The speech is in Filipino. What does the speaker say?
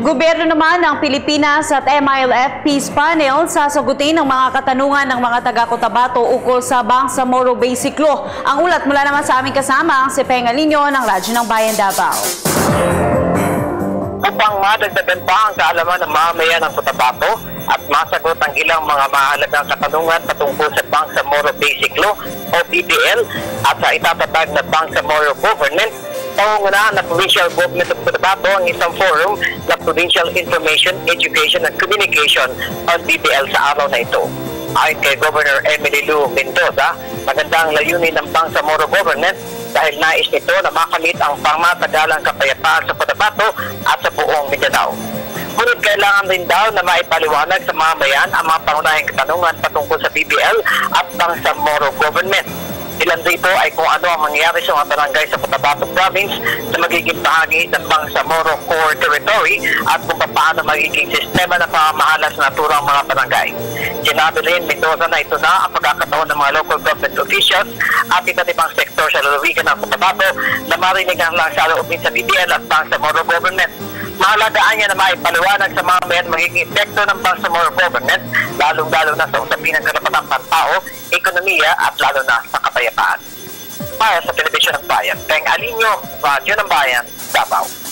Gobyerno naman ng Pilipinas at MILF Peace Panel sasagutin ang mga katanungan ng mga taga-Cotabato ukol sa Bangsamoro Basic Law. Ang ulat mula naman sa aming kasama, si Peng Alinio ng Radyo ng Bayan Davao. Upang madagdagan pa ang kaalaman ng mamamayan ng Cotabato at masagot ang ilang mga mahalagang katanungan patungkol sa Bangsamoro Basic Law o BBL at sa itatatag na Bangsamoro Government, pangungunahan ng Provincial Government of Cotabato ang isang forum na Provincial Information, Education and Communication on BBL sa araw na ito. Ayon kay Governor Emily Lou Mendoza, magandang layunin ng Bangsamoro Government dahil nais nito na makamit ang pangmatagalang kapayapaan sa Cotabato at sa buong Mindanao. Ngunit kailangan rin daw na maipaliwanag sa mamamayan ang mga pangunahing katanungan patungkol sa BBL at Bangsamoro Government. Ilan dito ay kung ano ang mangyayari sa mga barangay sa Cotabato Province na magiging bahagi ng Bangsamoro Core Territory at kung paano magiging sistema ng pamamahala sa naturang mga barangay. Sinabi rin Mendoza na ito na ang pagkakataon ng mga local government officials at iba't ibang sektor sa lalawigan ng Cotabato na marinig ang lang sa loobin sa BBL at Bangsamoro Government. Mahalagaan niya na maipaliwanag sa mga mayan magiging epekto ng Bangsamoro Government, lalong-lalo na sa usapin ng karapatang pantao, ekonomiya at lalo na sa kapayapaan. Para sa Telebisyon ng Bayan, Peng Alinio, Radyo ng Bayan, Davao.